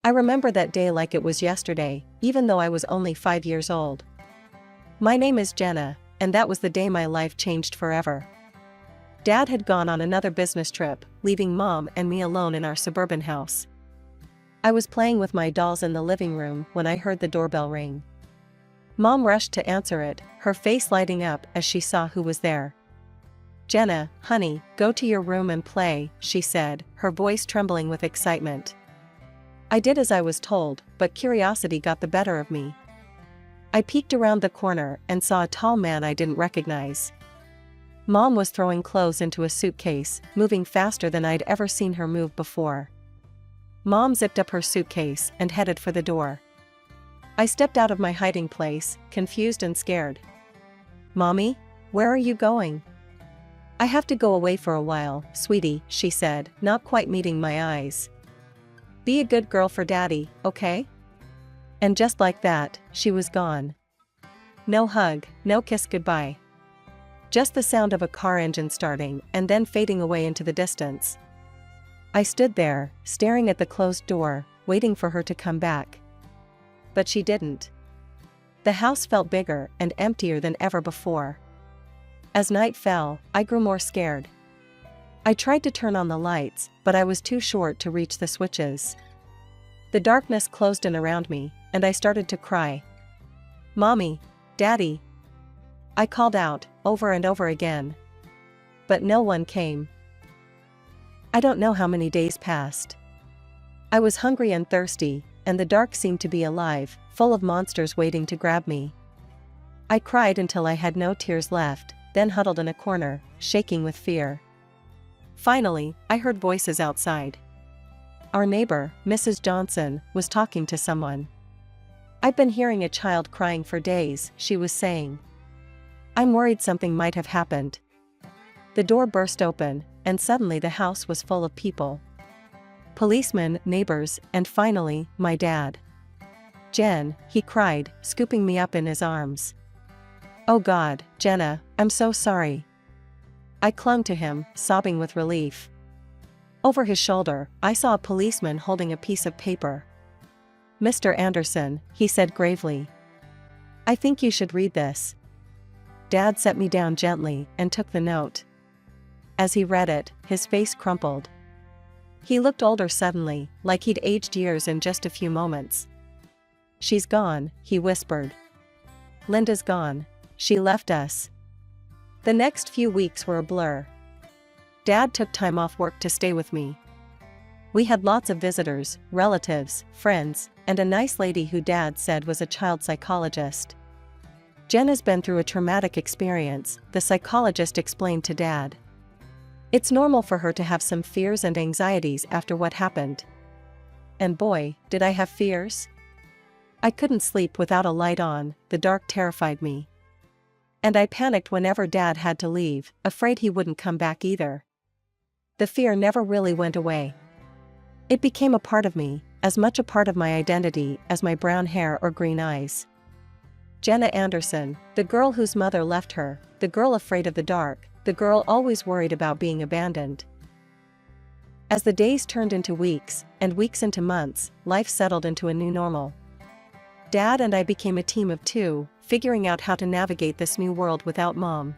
I remember that day like it was yesterday, even though I was only 5 years old. My name is Jenna, and that was the day my life changed forever. Dad had gone on another business trip, leaving Mom and me alone in our suburban house. I was playing with my dolls in the living room when I heard the doorbell ring. Mom rushed to answer it, her face lighting up as she saw who was there. "Jenna, honey, go to your room and play," she said, her voice trembling with excitement. I did as I was told, but curiosity got the better of me. I peeked around the corner and saw a tall man I didn't recognize. Mom was throwing clothes into a suitcase, moving faster than I'd ever seen her move before. Mom zipped up her suitcase and headed for the door. I stepped out of my hiding place, confused and scared. "Mommy, where are you going?" "I have to go away for a while, sweetie," she said, not quite meeting my eyes. "Be a good girl for Daddy, okay?" And just like that, she was gone. No hug, no kiss goodbye. Just the sound of a car engine starting and then fading away into the distance. I stood there, staring at the closed door, waiting for her to come back. But she didn't. The house felt bigger and emptier than ever before. As night fell, I grew more scared. I tried to turn on the lights, but I was too short to reach the switches. The darkness closed in around me, and I started to cry. "Mommy, Daddy." I called out, over and over again. But no one came. I don't know how many days passed. I was hungry and thirsty, and the dark seemed to be alive, full of monsters waiting to grab me. I cried until I had no tears left, then huddled in a corner, shaking with fear. Finally, I heard voices outside. Our neighbor, Mrs. Johnson, was talking to someone. "I've been hearing a child crying for days," she was saying. "I'm worried something might have happened." The door burst open, and suddenly the house was full of people. Policemen, neighbors, and finally, my dad. "Jen," he cried, scooping me up in his arms. "Oh God, Jenna, I'm so sorry." I clung to him, sobbing with relief. Over his shoulder, I saw a policeman holding a piece of paper. "Mr. Anderson," he said gravely. "I think you should read this." Dad set me down gently and took the note. As he read it, his face crumpled. He looked older suddenly, like he'd aged years in just a few moments. "She's gone," he whispered. "Linda's gone. She left us." The next few weeks were a blur. Dad took time off work to stay with me. We had lots of visitors, relatives, friends, and a nice lady who Dad said was a child psychologist. "Jenna's been through a traumatic experience," the psychologist explained to Dad. "It's normal for her to have some fears and anxieties after what happened." And boy, did I have fears. I couldn't sleep without a light on, the dark terrified me. And I panicked whenever Dad had to leave, afraid he wouldn't come back either. The fear never really went away. It became a part of me, as much a part of my identity as my brown hair or green eyes. Jenna Anderson, the girl whose mother left her, the girl afraid of the dark, the girl always worried about being abandoned. As the days turned into weeks, and weeks into months, life settled into a new normal. Dad and I became a team of two, figuring out how to navigate this new world without Mom.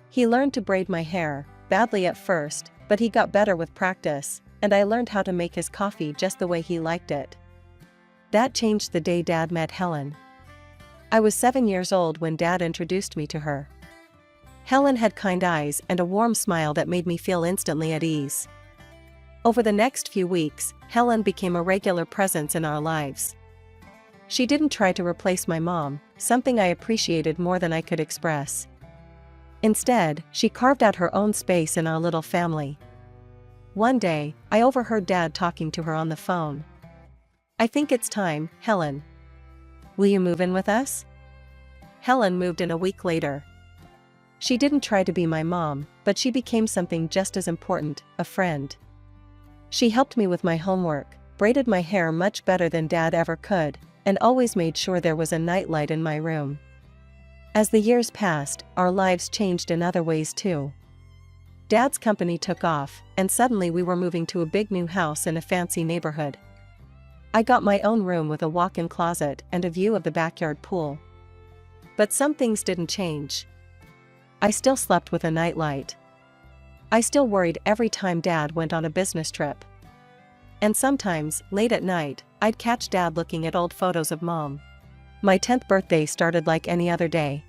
He learned to braid my hair, badly at first, but he got better with practice, and I learned how to make his coffee just the way he liked it. That changed the day Dad met Helen. I was 7 years old when Dad introduced me to her. Helen had kind eyes and a warm smile that made me feel instantly at ease. Over the next few weeks, Helen became a regular presence in our lives. She didn't try to replace my mom, something I appreciated more than I could express. Instead, she carved out her own space in our little family. One day, I overheard Dad talking to her on the phone. "I think it's time, Helen. Will you move in with us?" Helen moved in a week later. She didn't try to be my mom, but she became something just as important, a friend. She helped me with my homework, braided my hair much better than Dad ever could, and always made sure there was a nightlight in my room. As the years passed, our lives changed in other ways too. Dad's company took off, and suddenly we were moving to a big new house in a fancy neighborhood. I got my own room with a walk-in closet and a view of the backyard pool. But some things didn't change. I still slept with a nightlight. I still worried every time Dad went on a business trip. And sometimes, late at night, I'd catch Dad looking at old photos of Mom. My 10th birthday started like any other day.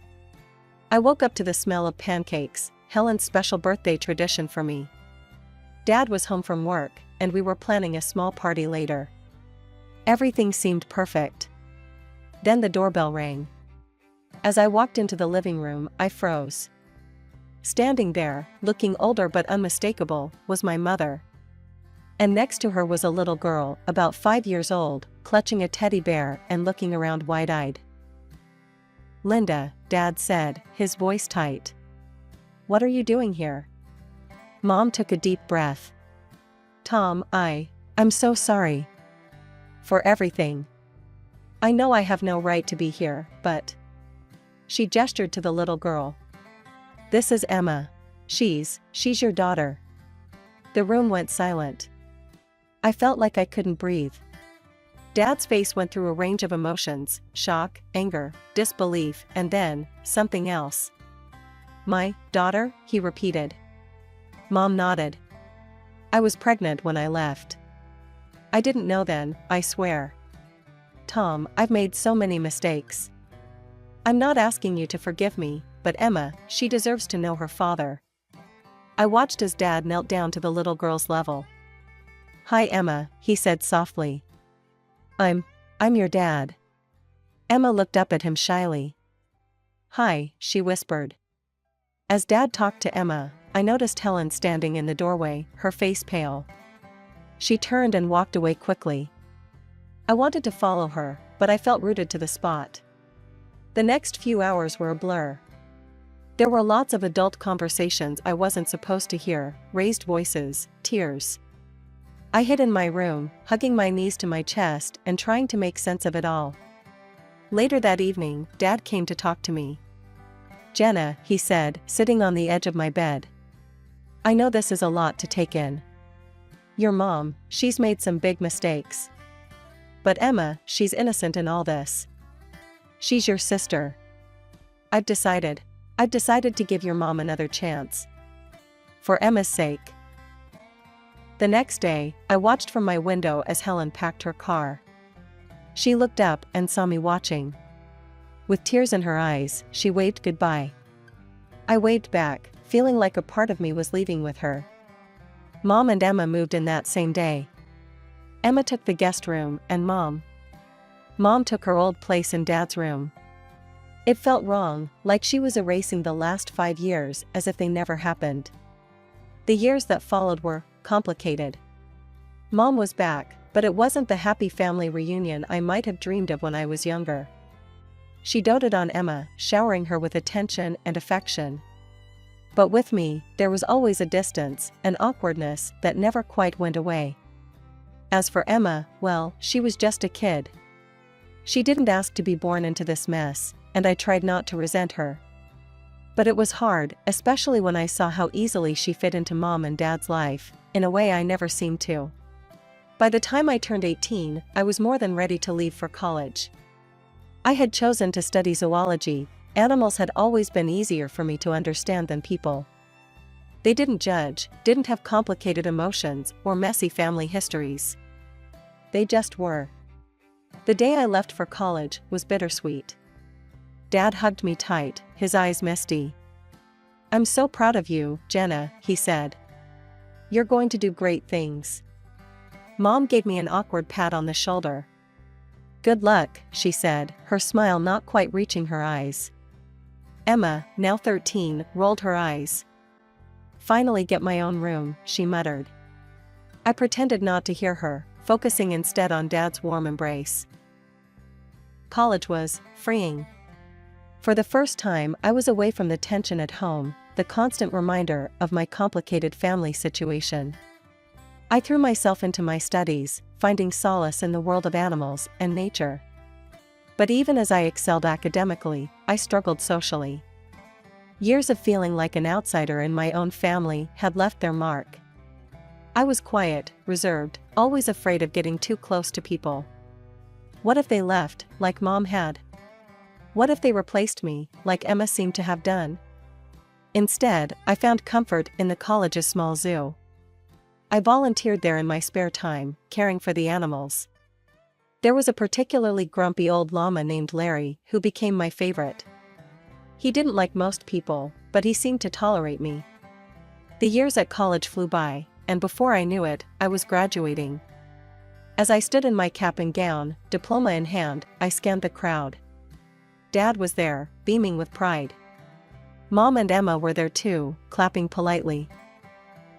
I woke up to the smell of pancakes, Helen's special birthday tradition for me. Dad was home from work, and we were planning a small party later. Everything seemed perfect. Then the doorbell rang. As I walked into the living room, I froze. Standing there, looking older but unmistakable, was my mother. And next to her was a little girl, about 5 years old, clutching a teddy bear and looking around wide-eyed. "Linda," Dad said, his voice tight. "What are you doing here?" Mom took a deep breath. "Tom, I'm so sorry. For everything. I know I have no right to be here, but..." She gestured to the little girl. "This is Emma. She's your daughter." The room went silent. I felt like I couldn't breathe. Dad's face went through a range of emotions: shock, anger, disbelief, and then, something else. "My daughter?" he repeated. Mom nodded. "I was pregnant when I left. I didn't know then, I swear. Tom, I've made so many mistakes. I'm not asking you to forgive me, but Emma, she deserves to know her father." I watched as Dad knelt down to the little girl's level. "Hi Emma," he said softly. I'm your dad." Emma looked up at him shyly. "Hi," she whispered. As Dad talked to Emma, I noticed Helen standing in the doorway, her face pale. She turned and walked away quickly. I wanted to follow her, but I felt rooted to the spot. The next few hours were a blur. There were lots of adult conversations I wasn't supposed to hear, raised voices, tears. I hid in my room, hugging my knees to my chest and trying to make sense of it all. Later that evening, Dad came to talk to me. "Jenna," he said, sitting on the edge of my bed. "I know this is a lot to take in. Your mom, she's made some big mistakes. But Emma, she's innocent in all this. She's your sister. I've decided to give your mom another chance. For Emma's sake." The next day, I watched from my window as Helen packed her car. She looked up and saw me watching. With tears in her eyes, she waved goodbye. I waved back, feeling like a part of me was leaving with her. Mom and Emma moved in that same day. Emma took the guest room, and Mom took her old place in Dad's room. It felt wrong, like she was erasing the last 5 years as if they never happened. The years that followed were complicated. Mom was back, but it wasn't the happy family reunion I might have dreamed of when I was younger. She doted on Emma, showering her with attention and affection. But with me, there was always a distance, an awkwardness that never quite went away. As for Emma, well, she was just a kid. She didn't ask to be born into this mess, and I tried not to resent her. But it was hard, especially when I saw how easily she fit into Mom and Dad's life, in a way I never seemed to. By the time I turned 18, I was more than ready to leave for college. I had chosen to study zoology. Animals had always been easier for me to understand than people. They didn't judge, didn't have complicated emotions or messy family histories. They just were. The day I left for college was bittersweet. Dad hugged me tight, his eyes misty. "I'm so proud of you, Jenna," he said. "You're going to do great things." Mom gave me an awkward pat on the shoulder. "Good luck," she said, her smile not quite reaching her eyes. Emma, now 13, rolled her eyes. "Finally get my own room," she muttered. I pretended not to hear her, focusing instead on Dad's warm embrace. College was freeing. For the first time, I was away from the tension at home, the constant reminder of my complicated family situation. I threw myself into my studies, finding solace in the world of animals and nature. But even as I excelled academically, I struggled socially. Years of feeling like an outsider in my own family had left their mark. I was quiet, reserved, always afraid of getting too close to people. What if they left, like Mom had? What if they replaced me, like Emma seemed to have done? Instead, I found comfort in the college's small zoo. I volunteered there in my spare time, caring for the animals. There was a particularly grumpy old llama named Larry who became my favorite. He didn't like most people, but he seemed to tolerate me. The years at college flew by, and before I knew it, I was graduating. As I stood in my cap and gown, diploma in hand, I scanned the crowd. Dad was there, beaming with pride. Mom and Emma were there too, clapping politely.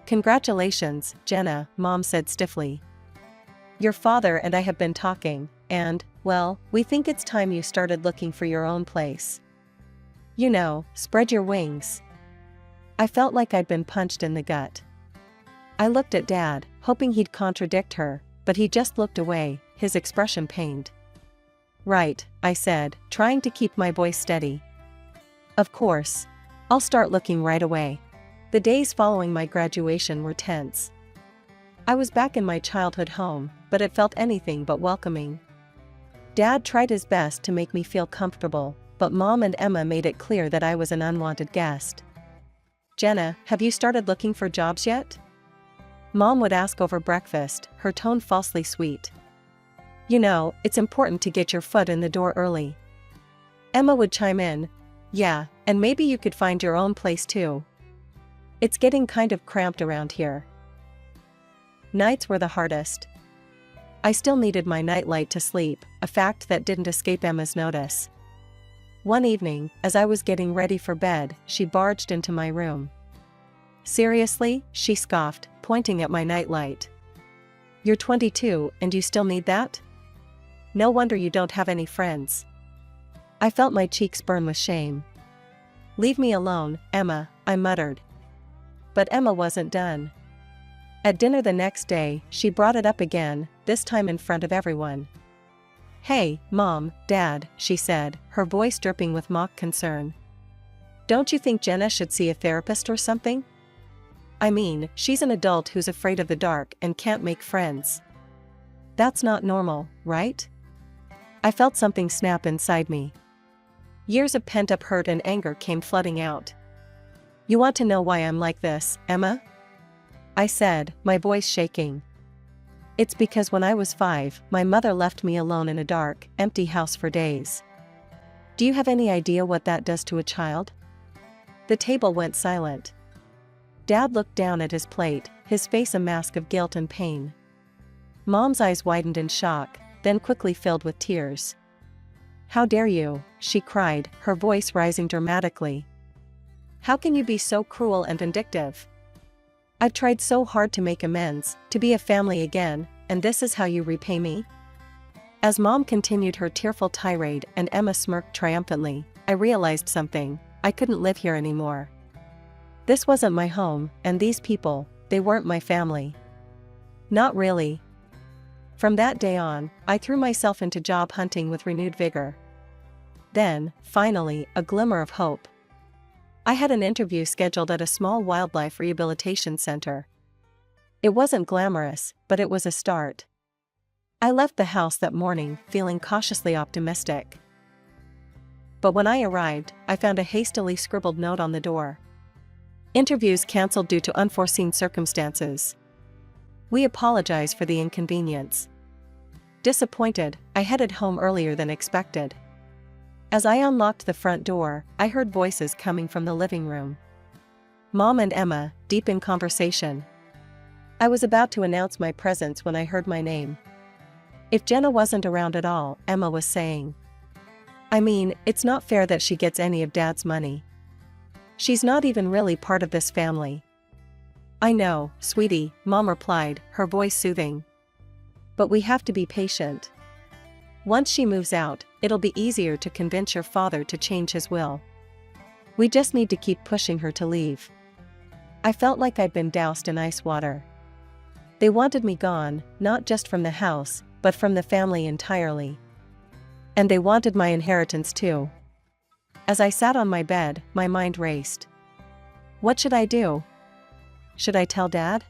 "Congratulations, Jenna," Mom said stiffly. "Your father and I have been talking, and, well, we think it's time you started looking for your own place. You know, spread your wings." I felt like I'd been punched in the gut. I looked at Dad, hoping he'd contradict her, but he just looked away, his expression pained. "Right," I said, trying to keep my voice steady. "Of course. I'll start looking right away." The days following my graduation were tense. I was back in my childhood home, but it felt anything but welcoming. Dad tried his best to make me feel comfortable, but Mom and Emma made it clear that I was an unwanted guest. "Jenna, have you started looking for jobs yet?" Mom would ask over breakfast, her tone falsely sweet. "You know, it's important to get your foot in the door early." Emma would chime in, "Yeah, and maybe you could find your own place too. It's getting kind of cramped around here." Nights were the hardest. I still needed my nightlight to sleep, a fact that didn't escape Emma's notice. One evening, as I was getting ready for bed, she barged into my room. "Seriously?" she scoffed, pointing at my nightlight. "You're 22 and you still need that? No wonder you don't have any friends." I felt my cheeks burn with shame. "Leave me alone, Emma," I muttered. But Emma wasn't done. At dinner the next day, she brought it up again, this time in front of everyone. "Hey, Mom, Dad," she said, her voice dripping with mock concern. "Don't you think Jenna should see a therapist or something? I mean, she's an adult who's afraid of the dark and can't make friends. That's not normal, right?" I felt something snap inside me. Years of pent-up hurt and anger came flooding out. "You want to know why I'm like this, Emma?" I said, my voice shaking. "It's because when I was 5, my mother left me alone in a dark, empty house for days. Do you have any idea what that does to a child?" The table went silent. Dad looked down at his plate, his face a mask of guilt and pain. Mom's eyes widened in shock, then quickly filled with tears. "How dare you?" she cried, her voice rising dramatically. "How can you be so cruel and vindictive? I've tried so hard to make amends, to be a family again, and this is how you repay me?" As Mom continued her tearful tirade and Emma smirked triumphantly, I realized something: I couldn't live here anymore. This wasn't my home, and these people, they weren't my family. Not really. From that day on, I threw myself into job hunting with renewed vigor. Then, finally, a glimmer of hope. I had an interview scheduled at a small wildlife rehabilitation center. It wasn't glamorous, but it was a start. I left the house that morning feeling cautiously optimistic. But when I arrived, I found a hastily scribbled note on the door. "Interviews canceled due to unforeseen circumstances. We apologize for the inconvenience." Disappointed, I headed home earlier than expected. As I unlocked the front door, I heard voices coming from the living room. Mom and Emma, deep in conversation. I was about to announce my presence when I heard my name. "If Jenna wasn't around at all," Emma was saying. "I mean, it's not fair that she gets any of Dad's money. She's not even really part of this family." "I know, sweetie," Mom replied, her voice soothing. "But we have to be patient. Once she moves out, it'll be easier to convince your father to change his will. We just need to keep pushing her to leave." I felt like I'd been doused in ice water. They wanted me gone, not just from the house, but from the family entirely. And they wanted my inheritance too. As I sat on my bed, my mind raced. What should I do? Should I tell Dad?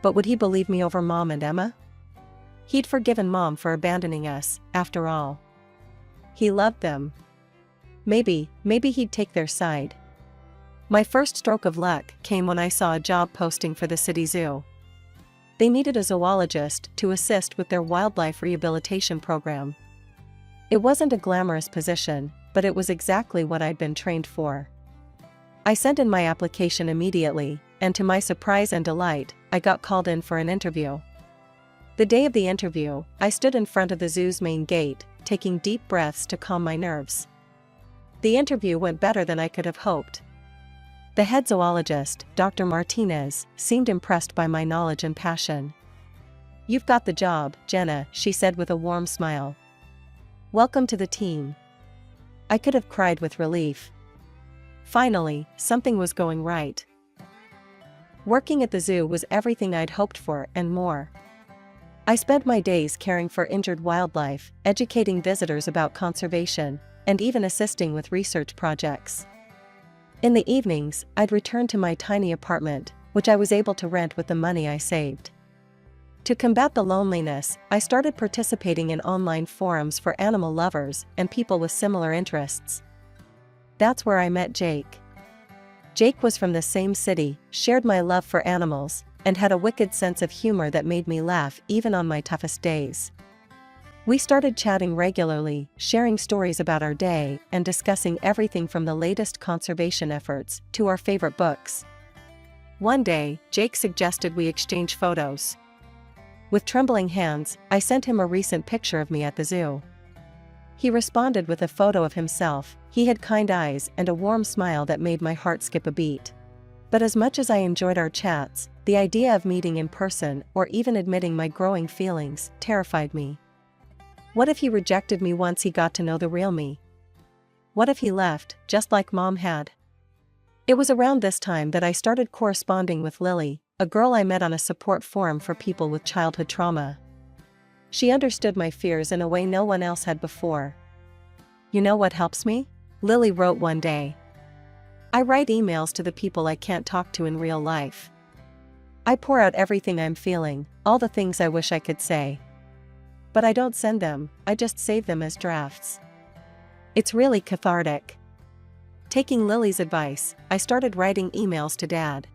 But would he believe me over Mom and Emma? He'd forgiven Mom for abandoning us, after all. He loved them. Maybe he'd take their side. My first stroke of luck came when I saw a job posting for the city zoo. They needed a zoologist to assist with their wildlife rehabilitation program. It wasn't a glamorous position, but it was exactly what I'd been trained for. I sent in my application immediately, and to my surprise and delight, I got called in for an interview. The day of the interview, I stood in front of the zoo's main gate, taking deep breaths to calm my nerves. The interview went better than I could have hoped. The head zoologist, Dr. Martinez, seemed impressed by my knowledge and passion. "You've got the job, Jenna," she said with a warm smile. "Welcome to the team." I could have cried with relief. Finally, something was going right. Working at the zoo was everything I'd hoped for and more. I spent my days caring for injured wildlife, educating visitors about conservation, and even assisting with research projects. In the evenings, I'd return to my tiny apartment, which I was able to rent with the money I saved. To combat the loneliness, I started participating in online forums for animal lovers and people with similar interests. That's where I met Jake. Jake was from the same city, shared my love for animals, and had a wicked sense of humor that made me laugh even on my toughest days. We started chatting regularly, sharing stories about our day and discussing everything from the latest conservation efforts to our favorite books. One day, Jake suggested we exchange photos. With trembling hands, I sent him a recent picture of me at the zoo. He responded with a photo of himself. He had kind eyes and a warm smile that made my heart skip a beat. But as much as I enjoyed our chats, the idea of meeting in person or even admitting my growing feelings terrified me. What if he rejected me once he got to know the real me? What if he left, just like Mom had? It was around this time that I started corresponding with Lily, a girl I met on a support forum for people with childhood trauma. She understood my fears in a way no one else had before. "You know what helps me?" Lily wrote one day. "I write emails to the people I can't talk to in real life. I pour out everything I'm feeling, all the things I wish I could say. But I don't send them, I just save them as drafts. It's really cathartic." Taking Lily's advice, I started writing emails to Dad.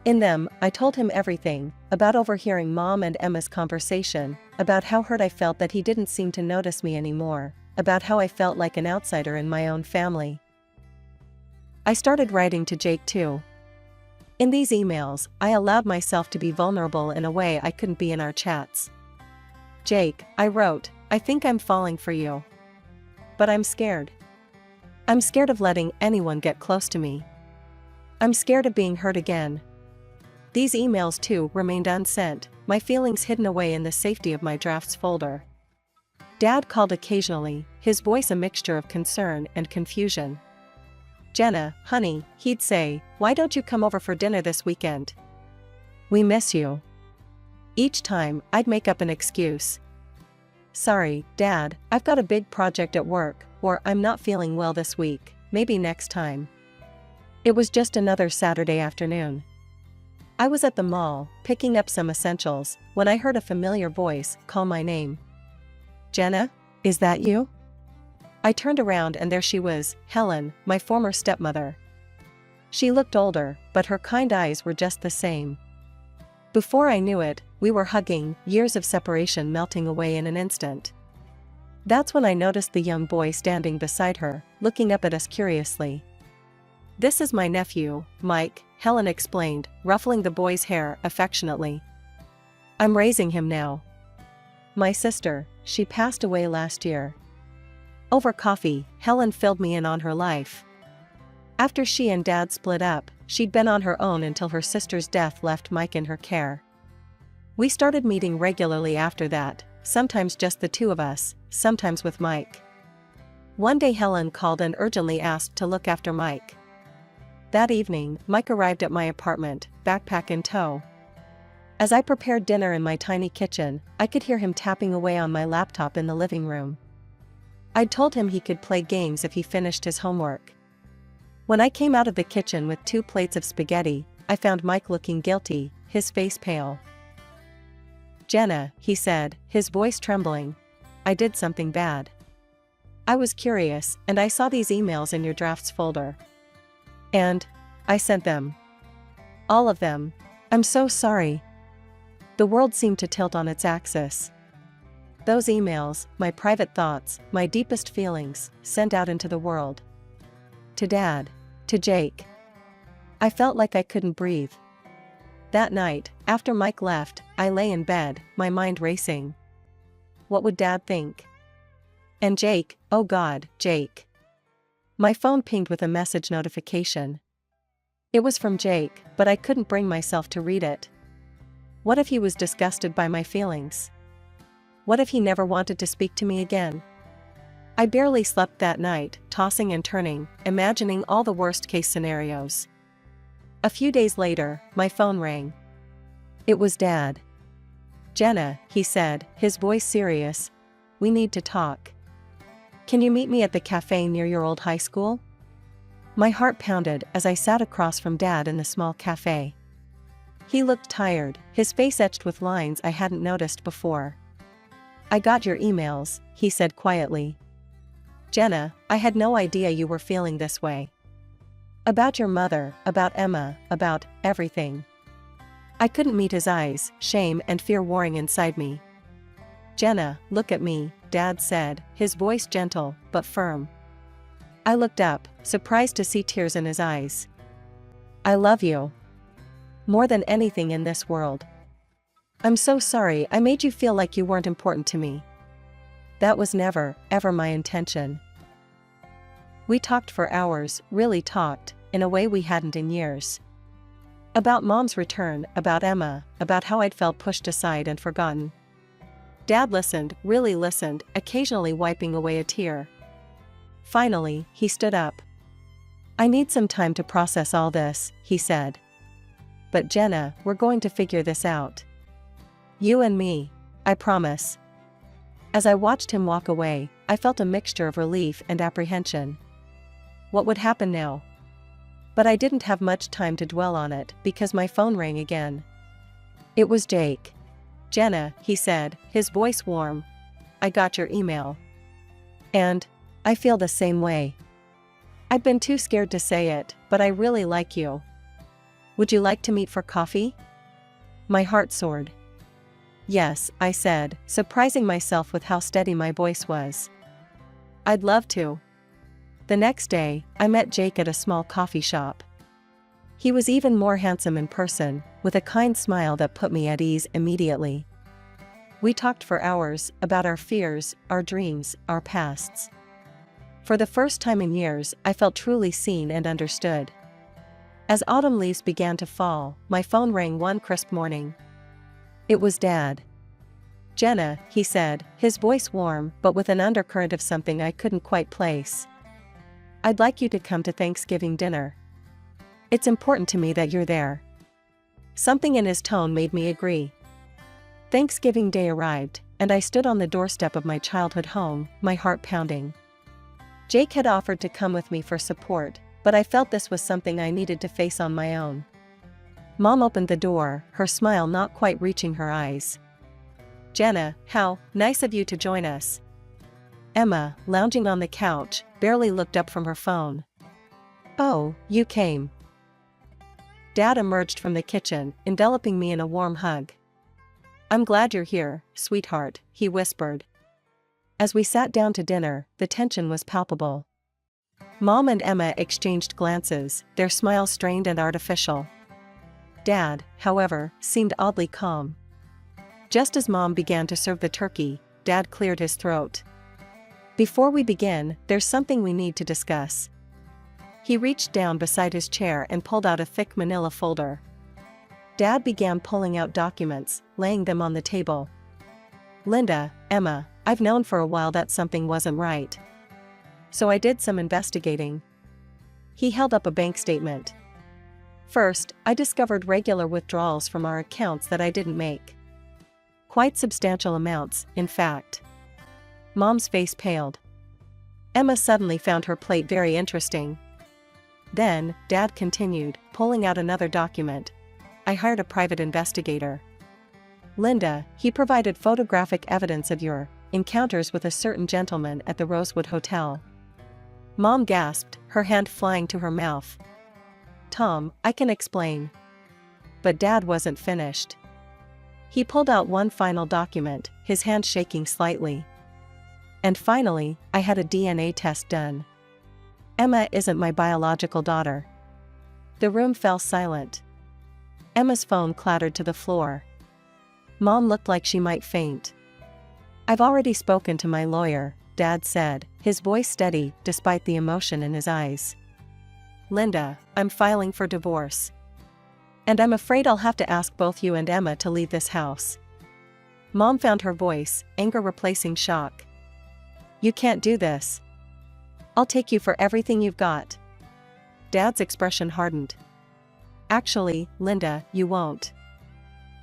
In them, I told him everything, about overhearing Mom and Emma's conversation, about how hurt I felt that he didn't seem to notice me anymore, about how I felt like an outsider in my own family. I started writing to Jake too. In these emails, I allowed myself to be vulnerable in a way I couldn't be in our chats. "Jake," I wrote, "I think I'm falling for you. But I'm scared. I'm scared of letting anyone get close to me. I'm scared of being hurt again." These emails too remained unsent, my feelings hidden away in the safety of my drafts folder. Dad called occasionally, his voice a mixture of concern and confusion. "Jenna, honey," he'd say, "why don't you come over for dinner this weekend? We miss you." Each time, I'd make up an excuse. "Sorry, Dad, I've got a big project at work," or "I'm not feeling well this week, maybe next time." It was just another Saturday afternoon. I was at the mall, picking up some essentials, when I heard a familiar voice call my name. "Jenna, is that you?" I turned around and there she was, Helen, my former stepmother. She looked older, but her kind eyes were just the same. Before I knew it, we were hugging, years of separation melting away in an instant. That's when I noticed the young boy standing beside her, looking up at us curiously. "This is my nephew, Mike," Helen explained, ruffling the boy's hair affectionately. "I'm raising him now. My sister, she passed away last year." Over coffee, Helen filled me in on her life. After she and Dad split up, she'd been on her own until her sister's death left Mike in her care. We started meeting regularly after that, sometimes just the two of us, sometimes with Mike. One day Helen called and urgently asked to look after Mike. That evening, Mike arrived at my apartment, backpack in tow. As I prepared dinner in my tiny kitchen, I could hear him tapping away on my laptop in the living room. I'd told him he could play games if he finished his homework. When I came out of the kitchen with 2 plates of spaghetti, I found Mike looking guilty, his face pale. Jenna, he said, his voice trembling. I did something bad. I was curious, and I saw these emails in your drafts folder. And I sent them. All of them. I'm so sorry. The world seemed to tilt on its axis. Those emails, my private thoughts, my deepest feelings, sent out into the world. To Dad. To Jake. I felt like I couldn't breathe. That night, after Mike left, I lay in bed, my mind racing. What would Dad think? And Jake, oh God, Jake. My phone pinged with a message notification. It was from Jake, but I couldn't bring myself to read it. What if he was disgusted by my feelings? What if he never wanted to speak to me again? I barely slept that night, tossing and turning, imagining all the worst-case scenarios. A few days later, my phone rang. It was Dad. Jenna, he said, his voice serious. We need to talk. Can you meet me at the cafe near your old high school? My heart pounded as I sat across from Dad in the small cafe. He looked tired, his face etched with lines I hadn't noticed before. I got your emails, he said quietly. Jenna, I had no idea you were feeling this way. About your mother, about Emma, about everything. I couldn't meet his eyes, shame and fear warring inside me. Jenna, look at me, Dad said, his voice gentle, but firm. I looked up, surprised to see tears in his eyes. I love you. More than anything in this world. I'm so sorry I made you feel like you weren't important to me. That was never, ever my intention. We talked for hours, really talked, in a way we hadn't in years. About Mom's return, about Emma, about how I'd felt pushed aside and forgotten. Dad listened, really listened, occasionally wiping away a tear. Finally, he stood up. I need some time to process all this, he said. But Jenna, we're going to figure this out. You and me, I promise. As I watched him walk away, I felt a mixture of relief and apprehension. What would happen now? But I didn't have much time to dwell on it because my phone rang again. It was Jake. Jenna, he said, his voice warm. I got your email. And I feel the same way. I'd been too scared to say it, but I really like you. Would you like to meet for coffee? My heart soared. Yes, I said, surprising myself with how steady my voice was. I'd love to. The next day, I met Jake at a small coffee shop. He was even more handsome in person, with a kind smile that put me at ease immediately. We talked for hours about our fears, our dreams, our pasts. For the first time in years, I felt truly seen and understood. As autumn leaves began to fall, my phone rang one crisp morning. It was Dad. Jenna, he said, his voice warm but with an undercurrent of something I couldn't quite place. I'd like you to come to Thanksgiving dinner. It's important to me that you're there. Something in his tone made me agree. Thanksgiving Day arrived, and I stood on the doorstep of my childhood home, my heart pounding. Jake had offered to come with me for support, but I felt this was something I needed to face on my own. Mom opened the door, her smile not quite reaching her eyes. Jenna, how nice of you to join us. Emma, lounging on the couch, barely looked up from her phone. Oh, you came. Dad emerged from the kitchen, enveloping me in a warm hug. I'm glad you're here, sweetheart, he whispered. As we sat down to dinner, the tension was palpable. Mom and Emma exchanged glances, their smiles strained and artificial. Dad, however, seemed oddly calm. Just as Mom began to serve the turkey, Dad cleared his throat. Before we begin, there's something we need to discuss. He reached down beside his chair and pulled out a thick manila folder. Dad began pulling out documents, laying them on the table. Linda, Emma, I've known for a while that something wasn't right. So I did some investigating. He held up a bank statement. First, I discovered regular withdrawals from our accounts that I didn't make. Quite substantial amounts, in fact. Mom's face paled. Emma suddenly found her plate very interesting. Then, Dad continued, pulling out another document. I hired a private investigator. Linda, he provided photographic evidence of your encounters with a certain gentleman at the Rosewood Hotel. Mom gasped, her hand flying to her mouth. Tom, I can explain. But Dad wasn't finished. He pulled out one final document, his hand shaking slightly. And finally, I had a DNA test done. Emma isn't my biological daughter. The room fell silent. Emma's phone clattered to the floor. Mom looked like she might faint. I've already spoken to my lawyer, Dad said, his voice steady despite the emotion in his eyes. Linda, I'm filing for divorce. And I'm afraid I'll have to ask both you and Emma to leave this house. Mom found her voice, anger replacing shock. You can't do this. I'll take you for everything you've got. Dad's expression hardened. Actually, Linda, you won't.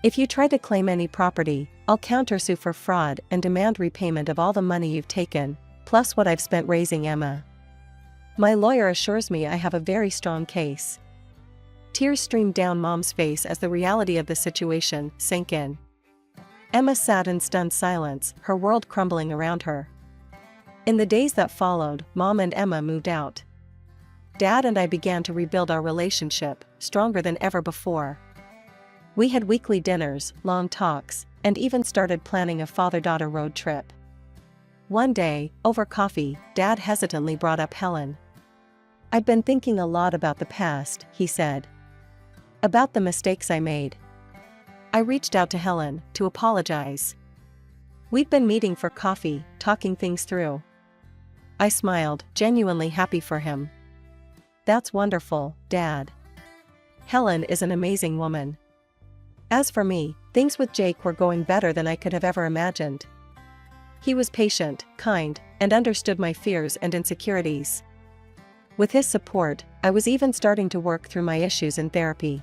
If you try to claim any property, I'll countersue for fraud and demand repayment of all the money you've taken, plus what I've spent raising Emma. My lawyer assures me I have a very strong case. Tears streamed down Mom's face as the reality of the situation sank in. Emma sat in stunned silence, her world crumbling around her. In the days that followed, Mom and Emma moved out. Dad and I began to rebuild our relationship, stronger than ever before. We had weekly dinners, long talks, and even started planning a father-daughter road trip. One day, over coffee, Dad hesitantly brought up Helen. I'd been thinking a lot about the past, he said. About the mistakes I made. I reached out to Helen to apologize. We'd been meeting for coffee, talking things through. I smiled, genuinely happy for him. That's wonderful, Dad. Helen is an amazing woman. As for me, things with Jake were going better than I could have ever imagined. He was patient, kind, and understood my fears and insecurities. With his support, I was even starting to work through my issues in therapy.